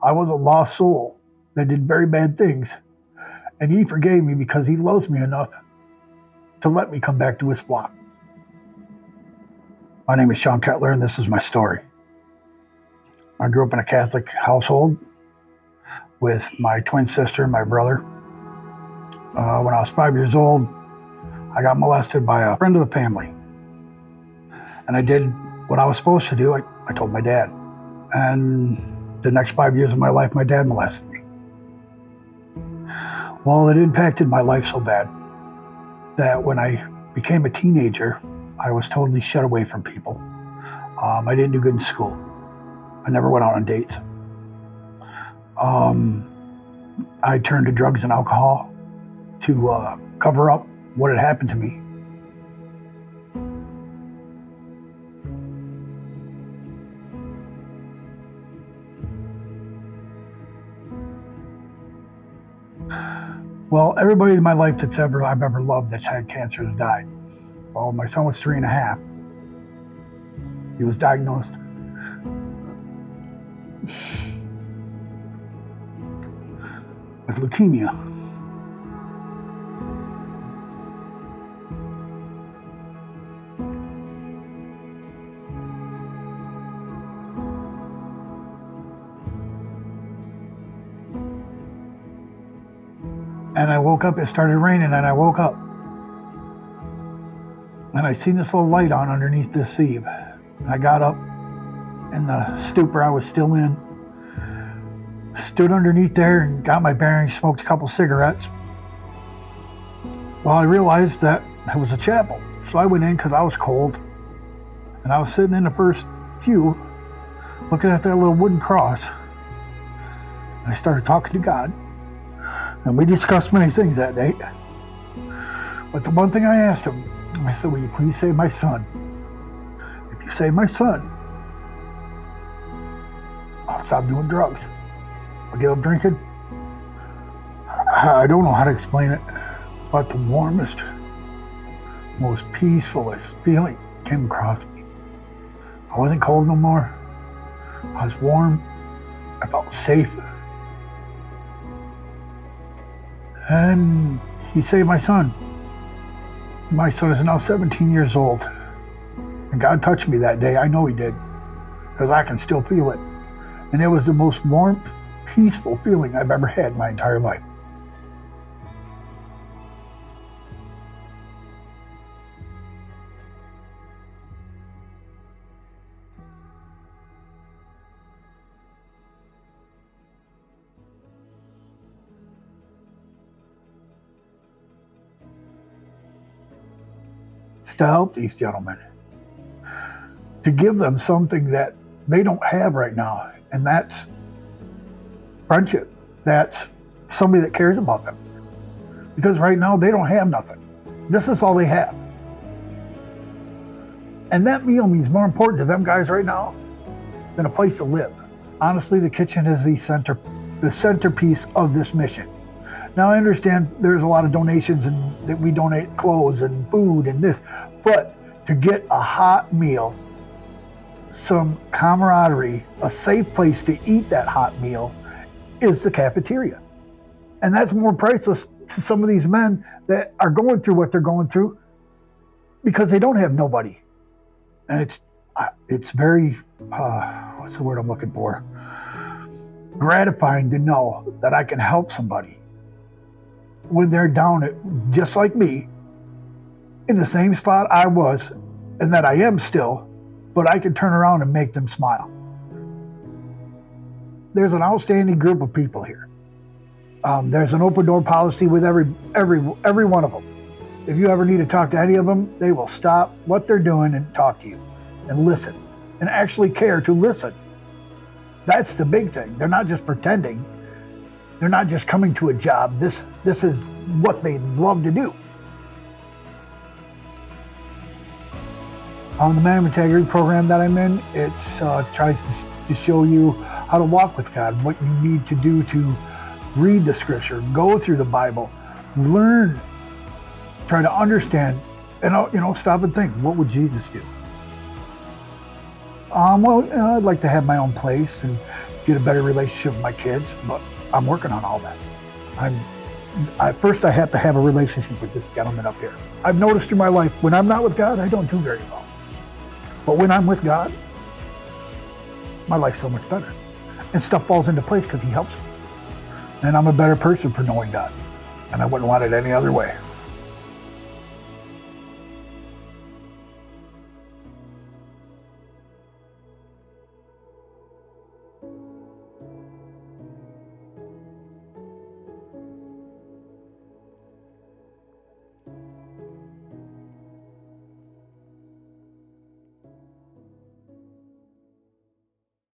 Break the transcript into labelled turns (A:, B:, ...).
A: I was a lost soul that did very bad things. And he forgave me because he loves me enough to let me come back to his flock. My name is Shawn and this is my story. I grew up in a Catholic household with my twin sister and my brother. When I was 5 years old, I got molested by a friend of the family. And I did what I was supposed to do. I told my dad. And the next 5 years of my life, my dad molested me. Well, it impacted my life so bad that when I became a teenager, I was totally shut away from people. I didn't do good in school. I never went out on dates. I turned to drugs and alcohol to cover up what had happened to me. Well, everybody in my life I've ever loved that's had cancer has died. Well, my son was 3.5. He was diagnosed with leukemia. And I woke up, it started raining, and I woke up. And I seen this little light on underneath this eave. And I got up in the stupor I was still in, stood underneath there and got my bearings, smoked a couple cigarettes. Well, I realized that it was a chapel. So I went in because I was cold. And I was sitting in the first pew, looking at that little wooden cross. And I started talking to God. And we discussed many things that day. But the one thing I asked him, I said, will you please save my son? If you save my son, I'll stop doing drugs. I'll give up drinking. I don't know how to explain it, but the warmest, most peacefulest feeling came across me. I wasn't cold no more. I was warm. I felt safe. And he saved my son. My son is now 17 years old. And God touched me that day. I know he did. Because I can still feel it. And it was the most warm, peaceful feeling I've ever had in my entire life. To help these gentlemen, to give them something that they don't have right now, and that's friendship. That's somebody that cares about them. Because right now they don't have nothing. This is all they have. And that meal means more important to them guys right now than a place to live. Honestly, the kitchen is the centerpiece of this mission. Now, I understand there's a lot of donations and that we donate clothes and food and this, but to get a hot meal, some camaraderie, a safe place to eat that hot meal is the cafeteria. And that's more priceless to some of these men that are going through what they're going through because they don't have nobody. And it's very, what's the word I'm looking for? Gratifying to know that I can help somebody when they're down just like me, in the same spot I was, and that I am still, but I can turn around and make them smile. There's an outstanding group of people here. There's an open door policy with every one of them. If you ever need to talk to any of them, they will stop what they're doing and talk to you and listen and actually care to listen. That's the big thing. They're not just pretending. They're not just coming to a job. This is what they love to do. On the Man of Integrity program that I'm in, it tries to show you how to walk with God, what you need to do to read the scripture, go through the Bible, learn, try to understand, and stop and think, what would Jesus do? I'd like to have my own place and get a better relationship with my kids, but I'm working on all that. First I have to have a relationship with this gentleman up here. I've noticed in my life, when I'm not with God, I don't do very well. But when I'm with God, my life's so much better. And stuff falls into place because he helps me. And I'm a better person for knowing God. And I wouldn't want it any other way.